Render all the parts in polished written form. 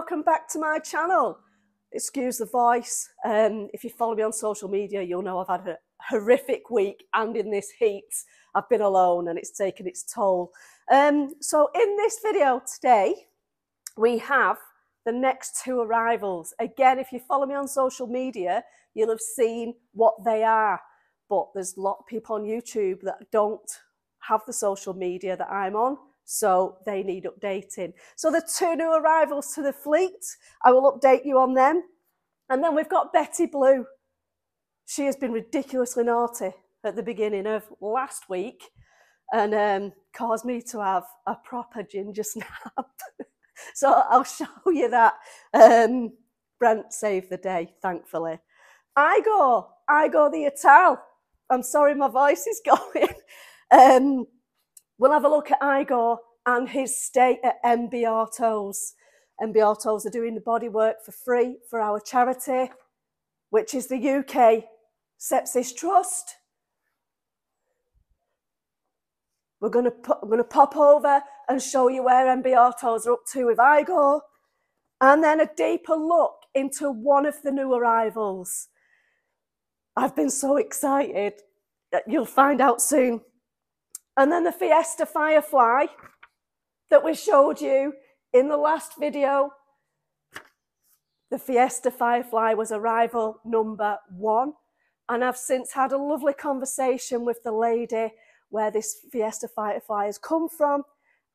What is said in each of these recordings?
welcome back to my channel. Excuse the voice. If you follow me on social media, you'll know I've had a horrific week, and in this heat, I've been alone and it's taken its toll. So in this video today, we have the next two arrivals. Again, if you follow me on social media, you'll have seen what they are. But there's a lot of people on YouTube that don't have the social media that I'm on, so they need updating. So the two new arrivals to the fleet, I will update you on them. And then we've got Betty Blue. She has been ridiculously naughty at the beginning of last week and caused me to have a proper ginger snap. So I'll show you that. Brent saved the day, thankfully. Igor the Ital. I'm sorry my voice is going. We'll have a look at Igor and his stay at MB Autos. MB Autos are doing the bodywork for free for our charity, which is the UK Sepsis Trust. I'm going to pop over and show you where MB Autos are up to with Igor, and then a deeper look into one of the new arrivals. I've been so excited. You'll find out soon. And then the Fiesta Firefly that we showed you in the last video. The Fiesta Firefly was arrival number 1. And I've since had a lovely conversation with the lady where this Fiesta Firefly has come from.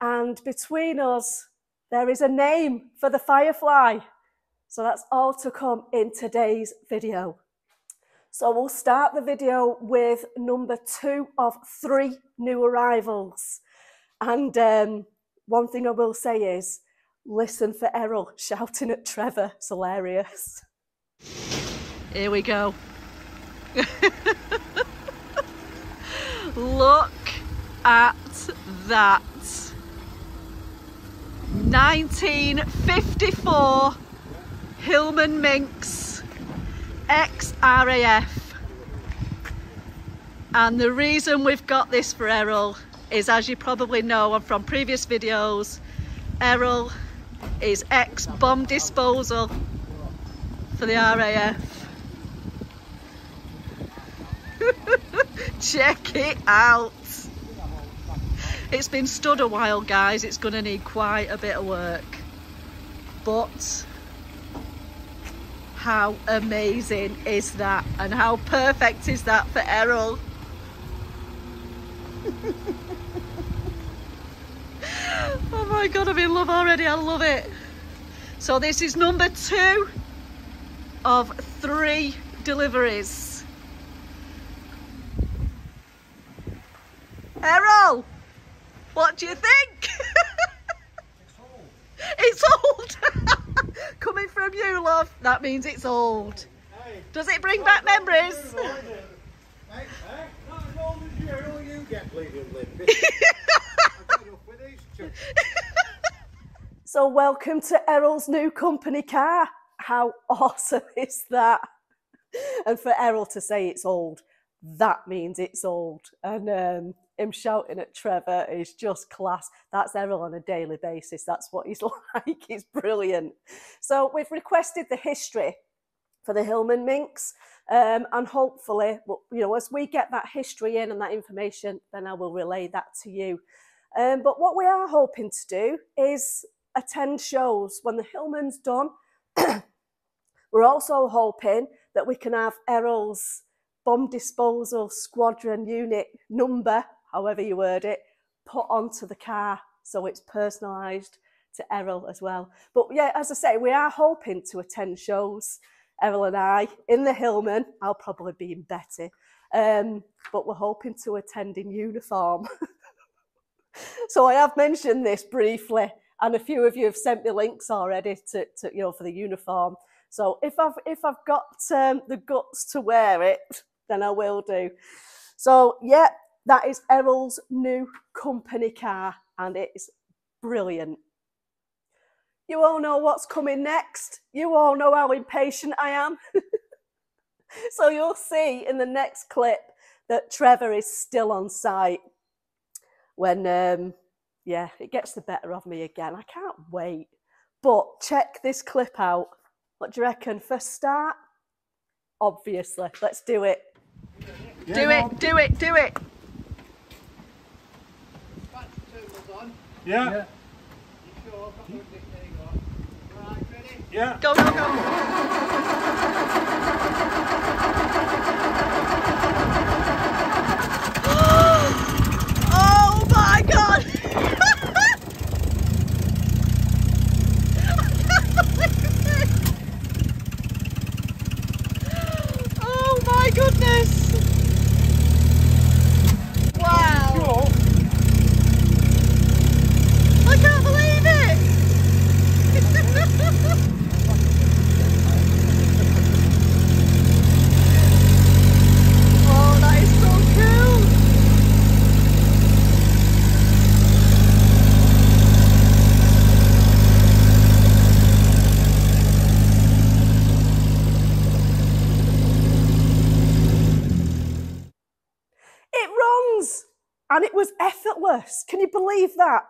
And between us, there is a name for the Firefly. So that's all to come in today's video. So we'll start the video with number 2 of 3 new arrivals. And one thing I will say is, listen for Errol shouting at Trevor. It's hilarious. Here we go. Look at that. 1954 Hillman Minx ex-RAF. And the reason we've got this for Errol is, as you probably know from previous videos, Errol is ex-bomb disposal for the RAF. Check it out. It's been stood a while, guys. It's going to need quite a bit of work. But how amazing is that? And how perfect is that for Errol? Oh my God, I'm in love already. I love it. So this is number 2 of 3 deliveries. Errol, what do you think? It's old. Coming from you, love, that means it's old. Hey, does it bring back memories? Not as old as you. All you get bleeding limpy. So welcome to Errol's new company car. How awesome is that? And for Errol to say it's old, that means it's old. And him shouting at Trevor is just class. That's Errol on a daily basis. That's what he's like. He's brilliant. So we've requested the history for the Hillman Minx, and hopefully, you know, as we get that history in and that information, then I will relay that to you. But what we are hoping to do is attend shows when the Hillman's done. We're also hoping that we can have Errol's bomb disposal squadron unit number, however you word it, put onto the car so it's personalised to Errol as well. But yeah, as I say, we are hoping to attend shows, Errol and I, in the Hillman. I'll probably be in Betty, but we're hoping to attend in uniform. So I have mentioned this briefly, and a few of you have sent me links already to you know, for the uniform. So if I've got the guts to wear it, then I will do. So yeah, that is Errol's new company car, and it's brilliant. You all know what's coming next. You all know how impatient I am. So you'll see in the next clip that Trevor is still on site when, yeah, it gets the better of me again. I can't wait. But check this clip out. What do you reckon? First start? Obviously. Let's do it. Yeah, Do it, do it, do it. Yeah. Yeah. Yeah. Go, go, go. Oh my God. Oh my goodness. Wow. Sure. I can't believe it. Oh, that is so cool. It runs, and it was effortless. Can you believe that?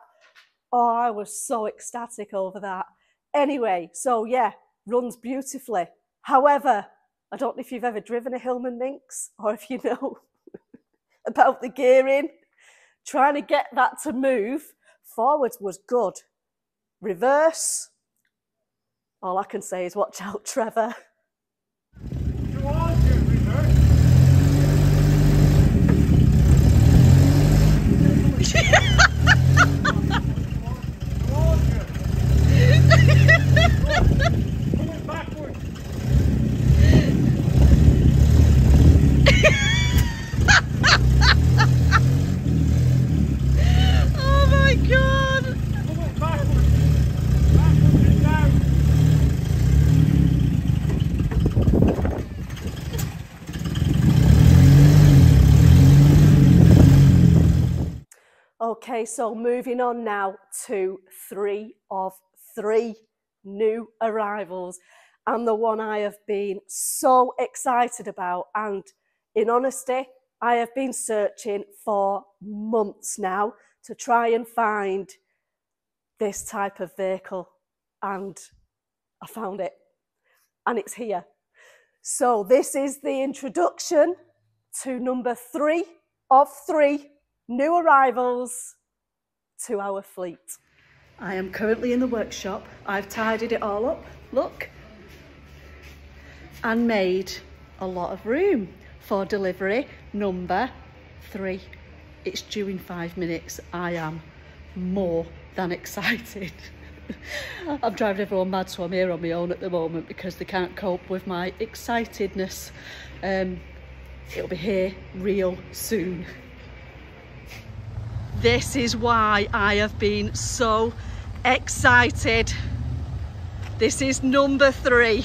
Oh, I was so ecstatic over that. Anyway, so yeah, runs beautifully. However, I don't know if you've ever driven a Hillman Minx or if you know about the gearing. Trying to get that to move. Forwards was good. Reverse, all I can say is watch out, Trevor. Towards you, reverse. Towards you. Coming backwards. Oh my God. Coming backwards. Backwards and down. Okay, so moving on now to 3 of 3 new arrivals, and the one I have been so excited about, and in honesty, I have been searching for months now to try and find this type of vehicle, and I found it, and it's here. So this is the introduction to number 3 of 3 new arrivals to our fleet. I am currently in the workshop. I've tidied it all up, look, and made a lot of room for delivery number 3. It's due in 5 minutes. I am more than excited. I'm driving everyone mad, so I'm here on my own at the moment because they can't cope with my excitedness. It'll be here real soon. This is why I have been so excited. This is number 3.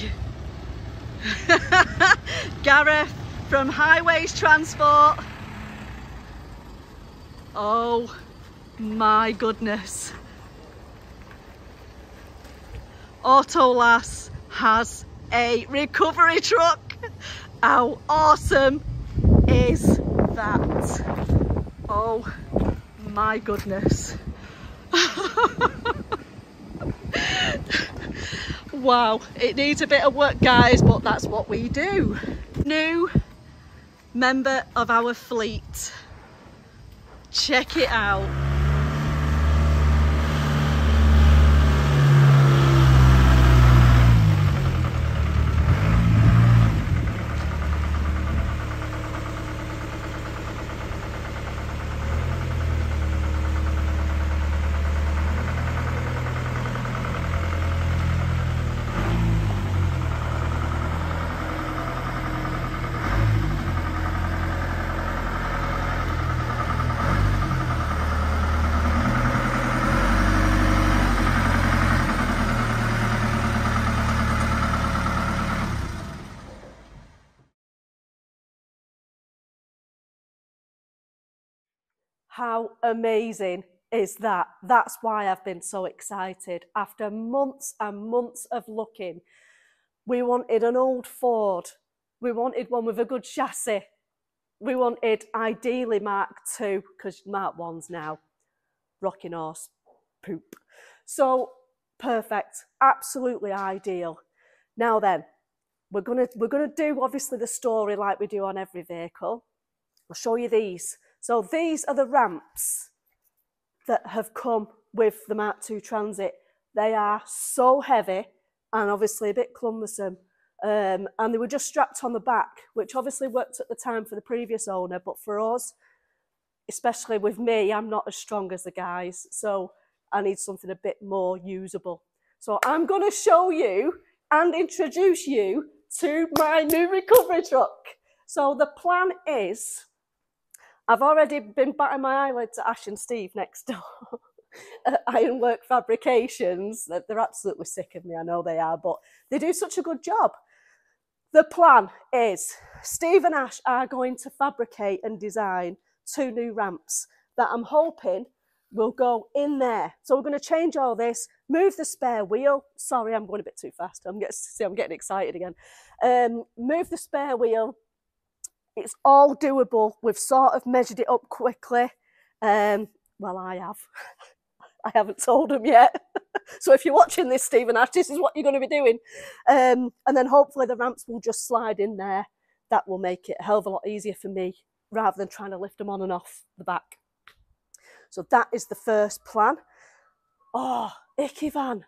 Gareth from Highways Transport. Oh my goodness. Autolass has a recovery truck. How awesome is that? Oh my goodness. Wow, it needs a bit of work, guys, but that's what we do. New member of our fleet. Check it out. How amazing is that? That's why I've been so excited. After months and months of looking, we wanted an old Ford. We wanted one with a good chassis. We wanted ideally Mark II, because Mark 1's now rocking horse poop. So Perfect, absolutely ideal. Now then, we're gonna do obviously the story like we do on every vehicle. I'll show you these. So these are the ramps that have come with the Mark II Transit. They are so heavy and obviously a bit cumbersome. And they were just strapped on the back, which obviously worked at the time for the previous owner, but for us, especially with me, I'm not as strong as the guys, so I need something a bit more usable. So I'm going to show you and introduce you to my new recovery truck. So the plan is, I've already been batting my eyelids at Ash and Steve next door at Ironwork Fabrications. They're absolutely sick of me, I know they are, but they do such a good job. The plan is Steve and Ash are going to fabricate and design 2 new ramps that I'm hoping will go in there. So we're going to change all this, move the spare wheel. Sorry, I'm going a bit too fast. I'm getting excited again. Move the spare wheel. It's all doable. We've sort of measured it up quickly. Well, I have. I haven't told them yet. So if you're watching this, Steve and Ash, this is what you're going to be doing. And then hopefully the ramps will just slide in there. That will make it a hell of a lot easier for me rather than trying to lift them on and off the back. So that is the first plan. Oh, icky van.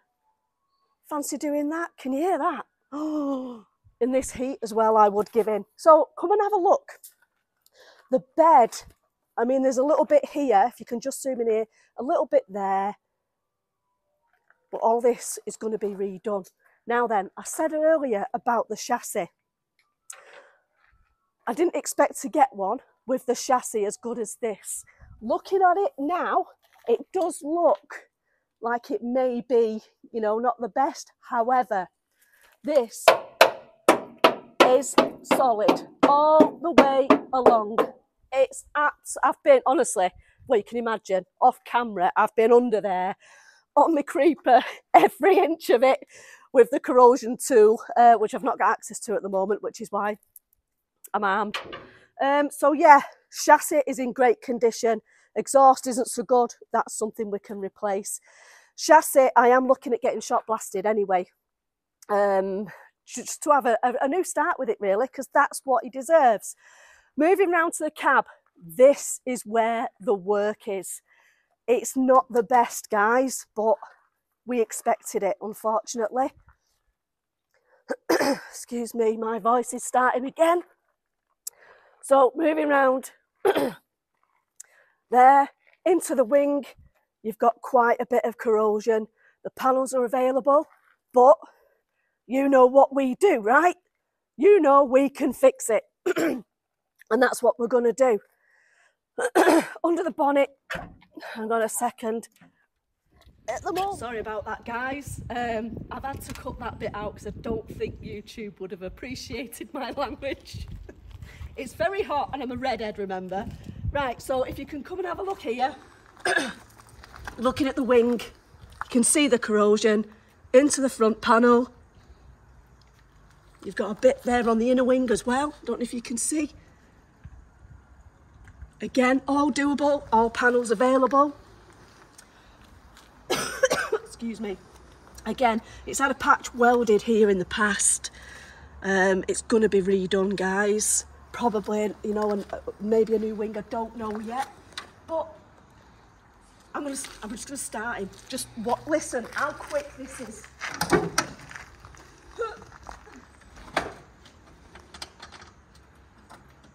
Fancy doing that? Can you hear that? Oh, in this heat as well, I would give in. So come and have a look. The bed, I mean, there's a little bit here, if you can just zoom in here, a little bit there. But all this is going to be redone. Now then, I said earlier about the chassis. I didn't expect to get one with the chassis as good as this. Looking at it now, it does look like it may be, you know, not the best. However, this is solid all the way along. It's I've been, honestly, well, you can imagine, off camera, I've been under there on my creeper, every inch of it, with the corrosion tool, which I've not got access to at the moment, which is why I'm armed. So yeah, chassis is in great condition. Exhaust isn't so good. That's something we can replace. Chassis, I am looking at getting shot blasted anyway. Just to have a new start with it, really, because that's what he deserves. Moving round to the cab, this is where the work is. It's not the best, guys, but we expected it, unfortunately. Excuse me, my voice is starting again. So moving round there into the wing, you've got quite a bit of corrosion. The panels are available, but you know what we do, right? You know we can fix it. And that's what we're going to do. Under the bonnet, hang on a second. At the moment, sorry about that, guys. I've had to cut that bit out because I don't think YouTube would have appreciated my language. It's very hot and I'm a redhead, remember? Right, so if you can come and have a look here, looking at the wing, you can see the corrosion into the front panel. You've got a bit there on the inner wing as well. Don't know if you can see. Again, all doable, all panels available. Excuse me. Again, it's had a patch welded here in the past. It's going to be redone, guys. Probably, you know, and maybe a new wing, I don't know yet. But I'm just going to start him. Just what? Listen, how quick this is.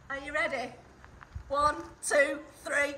Are you ready? 1, 2, 3.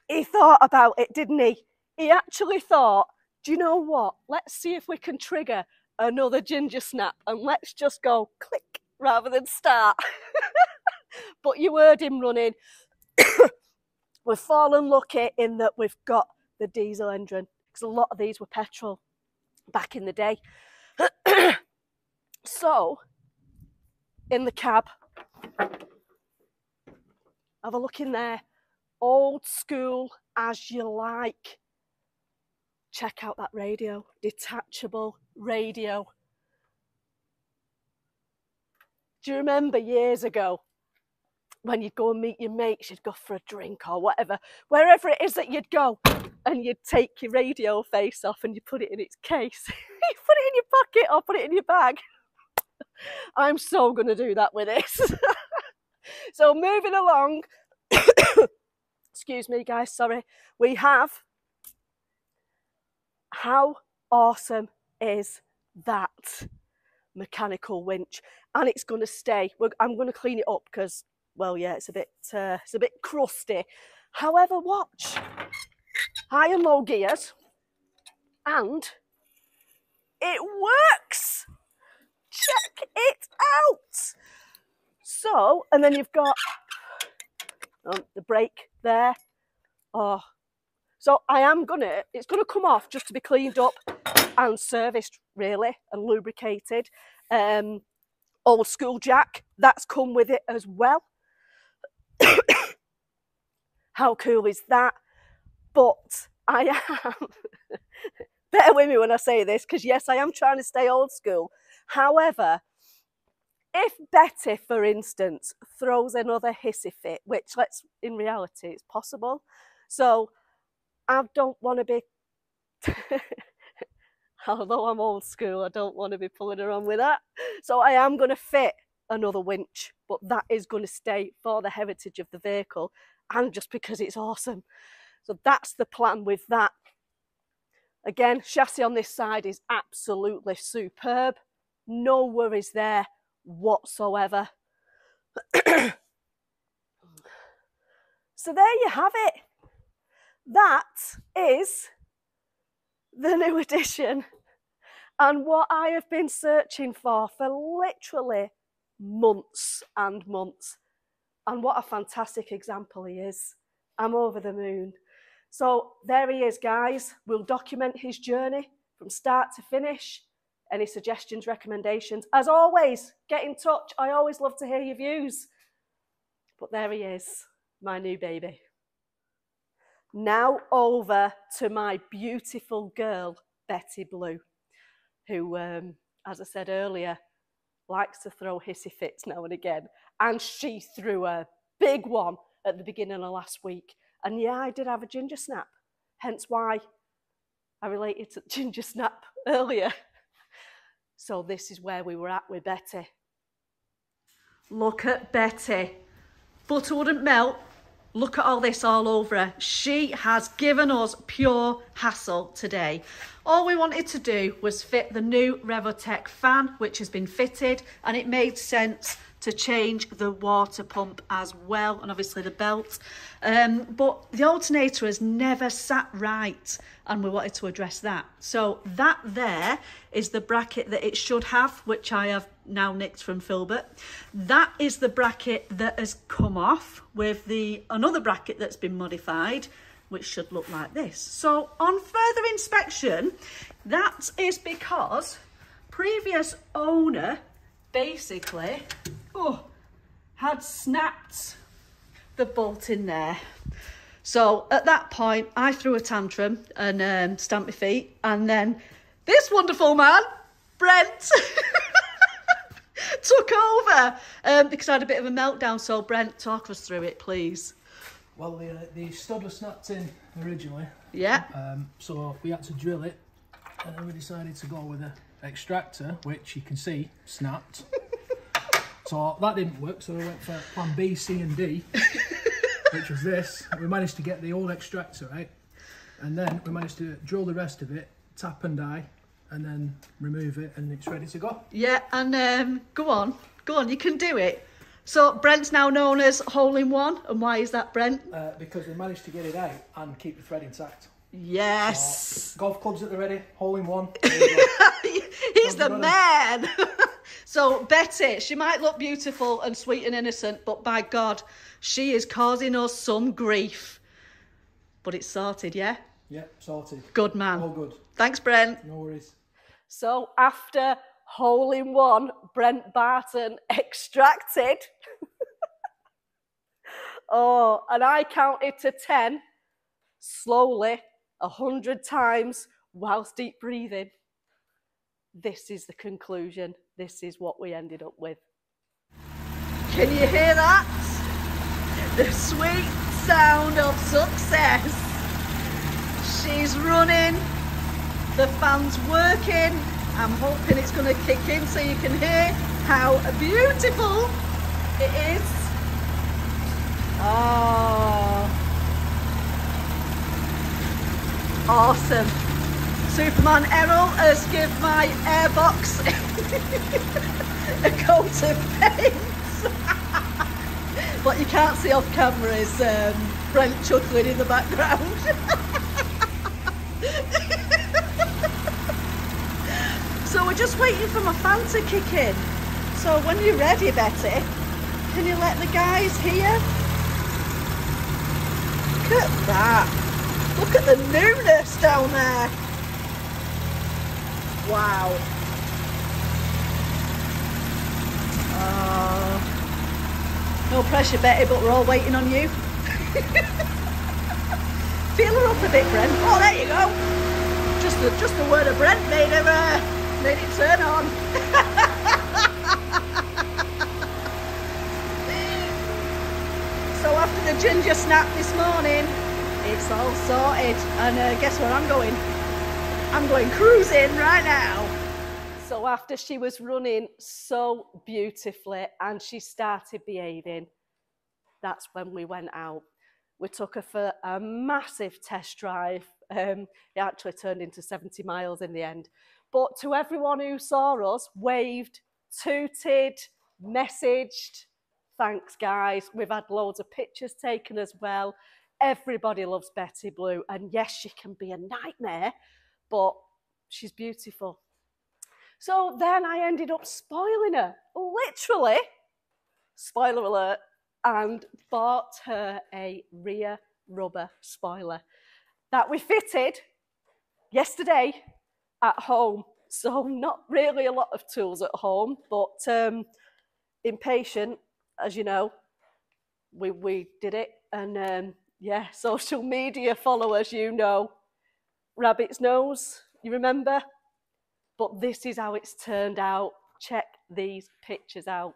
He thought about it, didn't he? He actually thought, do you know what? Let's see if we can trigger another ginger snap and let's just go click rather than start. But you heard him running. We've fallen lucky in that we've got the diesel engine because a lot of these were petrol back in the day. So, in the cab, have a look in there. Old school as you like. Check out that radio, detachable radio. Do you remember years ago when you'd go and meet your mates, you'd go for a drink or whatever, wherever it is that you'd go, and you'd take your radio face off and you put it in its case. You put it in your pocket or put it in your bag. I'm so going to do that with this. So moving along, excuse me guys, sorry, we have, how awesome is that mechanical winch? And it's going to stay. I'm going to clean it up because, well, yeah, it's a bit crusty. However, watch, high and low gears, and it works. Check it out. So, and then you've got the brake there. Oh, so it's gonna come off just to be cleaned up and serviced, really, and lubricated. Old school jack, that's come with it as well. How cool is that? But I am, bear with me when I say this, because yes, I am trying to stay old school. However, if Betty, for instance, throws another hissy fit, which in reality it's possible, so I don't want to be, although I'm old school, I don't want to be pulling around with that. So I am going to fit another winch, but that is going to stay for the heritage of the vehicle and just because it's awesome. So that's the plan with that. Again, chassis on this side is absolutely superb. No worries there whatsoever. So there you have it. That is the new edition and what I have been searching for literally months and months. And what a fantastic example he is. I'm over the moon. So there he is, guys. We'll document his journey from start to finish. Any suggestions, recommendations, as always, get in touch. I always love to hear your views. But there he is, my new baby. Now over to my beautiful girl, Betty Blue, who, as I said earlier, likes to throw hissy fits now and again. And she threw a big one at the beginning of last week. And yeah, I did have a ginger snap, hence why I related to ginger snap earlier. So this is where we were at with Betty. Look at Betty. Butter wouldn't melt. Look at all this all over her. She has given us pure hassle today. All we wanted to do was fit the new Revotech fan, which has been fitted, and it made sense to change the water pump as well, and obviously the belt. But the alternator has never sat right, and we wanted to address that. So that there is the bracket that it should have, which I have now nicked from Filbert. That is the bracket that has come off with another bracket that's been modified, which should look like this. So on further inspection, that is because previous owner basically had snapped the bolt in there. So at that point, I threw a tantrum and stamped my feet. And then this wonderful man, Brent, took over because I had a bit of a meltdown. So Brent, talk us through it, please. Well, the stud was snapped in originally. Yeah. So we had to drill it, and then we decided to go with an extractor, which you can see snapped. So that didn't work, so we went for plan B, C and D, which was this. We managed to get the old extractor out, and then we managed to drill the rest of it, tap and die, and then remove it, and it's ready to go. Yeah, and go on, you can do it. So Brent's now known as Hole in One, and why is that, Brent? Because we managed to get it out and keep the thread intact. Yes. So, golf clubs at the ready, Hole in One. He's the man. So Betty, she might look beautiful and sweet and innocent, but by God, she is causing us some grief. But it's sorted, yeah? Yeah, sorted. Good man. All good. Thanks, Brent. No worries. So after hole-in-one, Brent Barton extracted. Oh, and I counted to 10 slowly, 100 times whilst deep breathing. This is the conclusion. This is what we ended up with. Can you hear that? The sweet sound of success. She's running. The fan's working. I'm hoping it's going to kick in so you can hear how beautiful it is. Oh, awesome. Superman Errol has given my airbox a coat of paint. What you can't see off camera is Brent chuckling in the background. So we're just waiting for my fan to kick in. So when you're ready, Betty, can you let the guys hear? Look at that. Look at the newness down there. Wow. No pressure, Betty, but we're all waiting on you. Feel her up a bit, Brent. Oh, there you go. Just the word of Brent made it turn on. So after the ginger snap this morning, it's all sorted. And guess where I'm going? I'm going cruising right now. So after she was running so beautifully and she started behaving, that's when we went out. We took her for a massive test drive. It actually turned into 70 miles in the end. But to everyone who saw us, waved, tooted, messaged, thanks guys. We've had loads of pictures taken as well. Everybody loves Betty Blue. And yes, she can be a nightmare, but she's beautiful. So then I ended up spoiling her, literally, spoiler alert, and bought her a rear rubber spoiler that we fitted yesterday at home. So not really a lot of tools at home, but impatient, as you know, we did it. And yeah, social media followers, you know, rabbit's nose, you remember? But this is how it's turned out. Check these pictures out.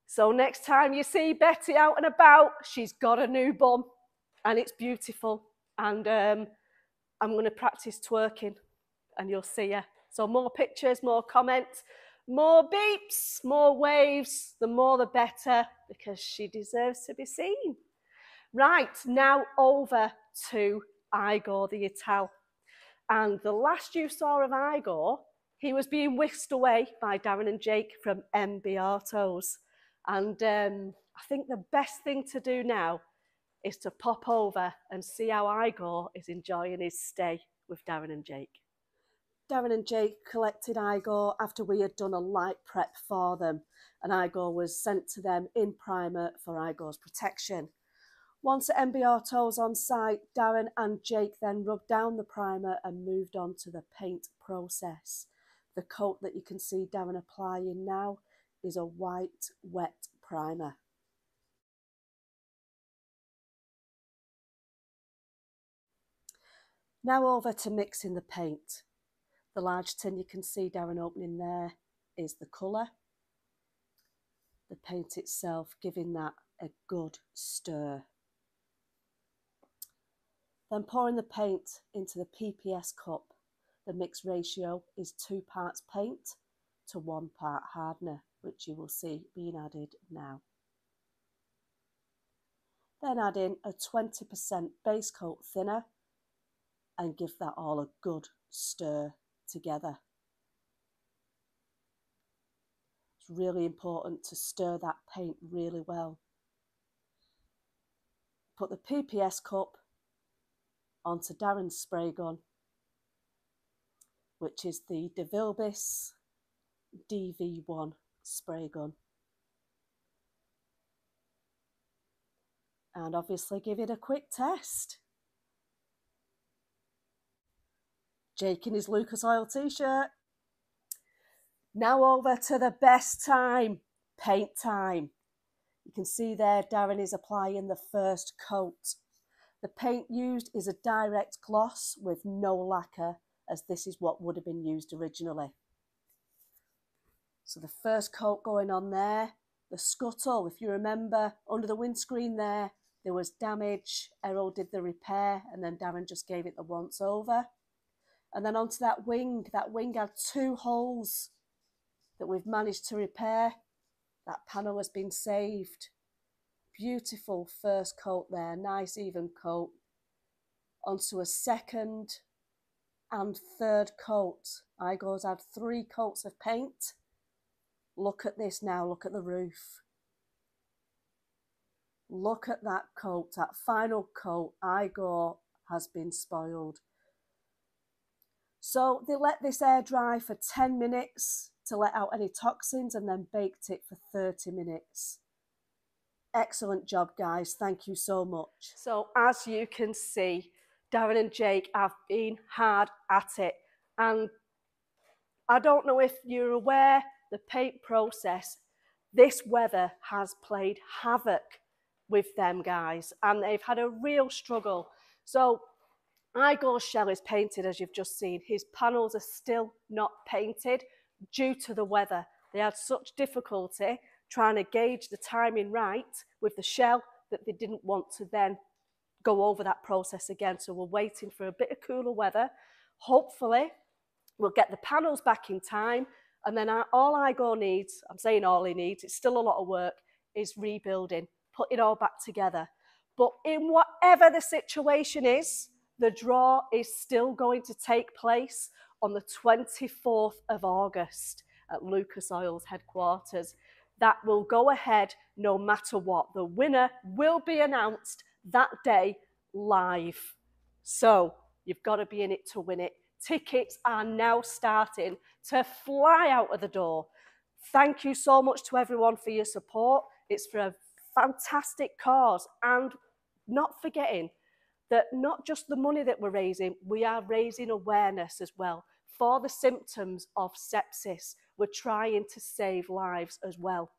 So next time you see Betty out and about, she's got a new bum and it's beautiful. And I'm going to practice twerking and you'll see her. So more pictures, more comments, more beeps, more waves. The more the better, because she deserves to be seen. Right, now over to Igor the Ital. And the last you saw of Igor, he was being whisked away by Darren and Jake from MB Autos. And I think the best thing to do now is to pop over and see how Igor is enjoying his stay with Darren and Jake. Darren and Jake collected Igor after we had done a light prep for them, and Igor was sent to them in primer for Igor's protection. Once at MB Autos on site, Darren and Jake then rubbed down the primer and moved on to the paint process. The coat that you can see Darren applying now is a white, wet primer. Now over to mixing the paint. The large tin you can see Darren opening there is the colour. The paint itself giving that a good stir. Then pouring the paint into the PPS cup. The mix ratio is 2 parts paint to 1 part hardener, which you will see being added now. Then add in a 20% base coat thinner and give that all a good stir together. It's really important to stir that paint really well. Put the PPS cup onto Darren's spray gun, which is the DeVilbiss DV1 spray gun. and obviously give it a quick test. Jake in his Lucas Oil t-shirt. Now over to the best time, paint time. You can see there Darren is applying the first coat. The paint used is a direct gloss with no lacquer, as this is what would have been used originally. So the first coat going on there. The scuttle, if you remember, under the windscreen there was damage. Errol did the repair and then Darren just gave it the once over. And then onto that wing. That wing had 2 holes that we've managed to repair. That panel has been saved. Beautiful first coat there, nice even coat. Onto a second and third coat. Igor's had 3 coats of paint. Look at this now, look at the roof. Look at that coat, that final coat. Igor has been spoiled. So they let this air dry for 10 minutes to let out any toxins and then baked it for 30 minutes. Excellent job, guys. Thank you so much. So as you can see, Darren and Jake have been hard at it. And I don't know if you're aware, the paint process, this weather has played havoc with them guys. And they've had a real struggle. So Igor's shell is painted, as you've just seen. His panels are still not painted due to the weather. They had such difficulty trying to gauge the timing right with the shell that they didn't want to then go over that process again. So we're waiting for a bit of cooler weather. Hopefully we'll get the panels back in time, and then all Igor needs, I'm saying all he needs, it's still a lot of work, is rebuilding, put it all back together. But in whatever the situation is, the draw is still going to take place on the 24th of August at Lucas Oil's headquarters. That will go ahead no matter what. The winner will be announced that day live. So you've got to be in it to win it. Tickets are now starting to fly out of the door. Thank you so much to everyone for your support. It's for a fantastic cause, and not forgetting that not just the money that we're raising, we are raising awareness as well for the symptoms of sepsis. We're trying to save lives as well.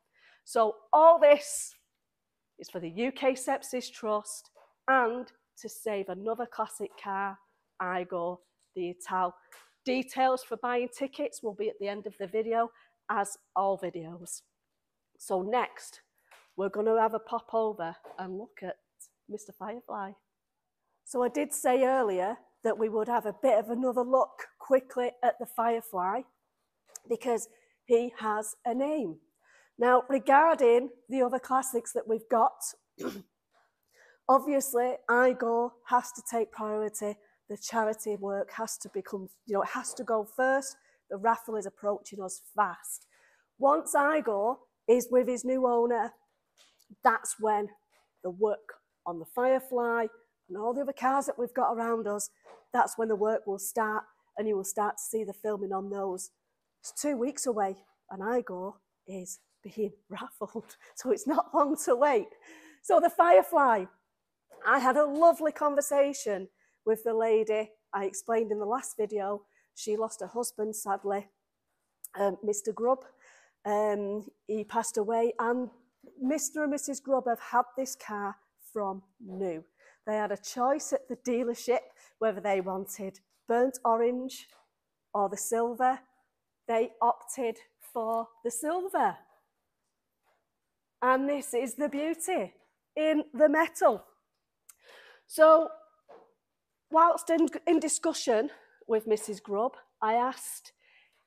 So all this is for the UK Sepsis Trust and to save another classic car, Igor the Ital. Details for buying tickets will be at the end of the video, as all videos. So next, we're going to have a pop over and look at Mr. Firefly. So I did say earlier that we would have a bit of another look quickly at the Firefly because he has a name. Now, regarding the other classics that we've got, obviously Igor has to take priority. The charity work has to become, it has to go first. The raffle is approaching us fast. Once Igor is with his new owner, that's when the work on the Firefly and all the other cars that we've got around us, that's when the work will start, and you will start to see the filming on those. It's 2 weeks away and Igor is being raffled, so it's not long to wait. So the Firefly, I had a lovely conversation with the lady I explained in the last video. She lost her husband, sadly, Mr. Grubb. He passed away, and Mr. and Mrs. Grubb have had this car from new. They had a choice at the dealership whether they wanted burnt orange or the silver. They opted for the silver. And this is the beauty in the metal. So, whilst in discussion with Mrs. Grubb, I asked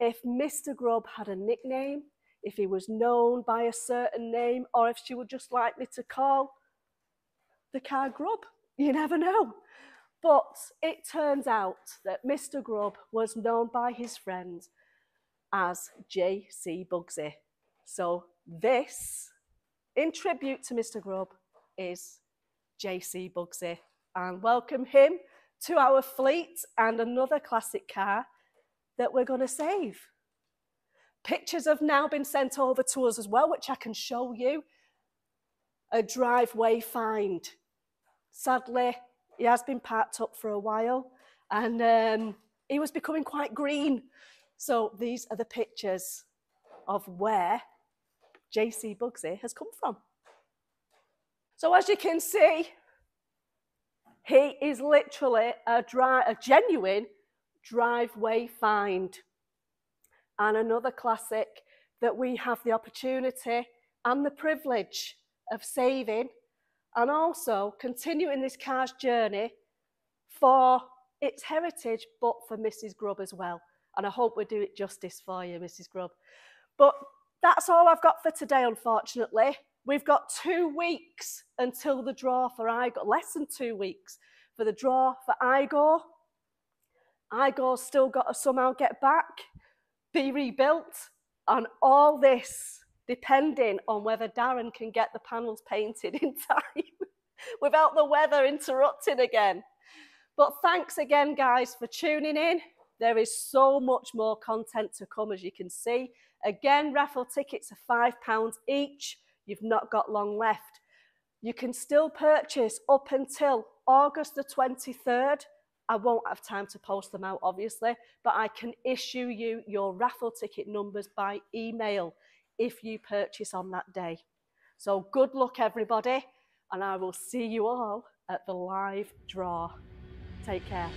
if Mr. Grubb had a nickname, if he was known by a certain name, or if she would just like me to call the car Grubb. You never know. But it turns out that Mr. Grubb was known by his friends as J.C. Bugsy. So this, in tribute to Mr. Grubb, is J.C. Bugsy. And welcome him to our fleet and another classic car that we're going to save. Pictures have now been sent over to us as well, which I can show you. a driveway find. Sadly, he has been parked up for a while, and he was becoming quite green. So these are the pictures of where JC Bugsy has come from. So as you can see, he is literally a genuine driveway find. And another classic that we have the opportunity and the privilege of saving, and also continuing this car's journey for its heritage, but for Mrs. Grubb as well. And I hope we do it justice for you, Mrs. Grubb. But that's all I've got for today, unfortunately. We've got 2 weeks until the draw for Igor, less than 2 weeks for the draw for Igor. Igor's still got to somehow get back, be rebuilt, and all this depending on whether Darren can get the panels painted in time without the weather interrupting again. But thanks again, guys, for tuning in. There is so much more content to come, as you can see. Again, raffle tickets are £5 each. You've not got long left. You can still purchase up until August the 23rd. I won't have time to post them out, obviously, but I can issue you your raffle ticket numbers by email if you purchase on that day. So good luck, everybody, and I will see you all at the live draw. Take care.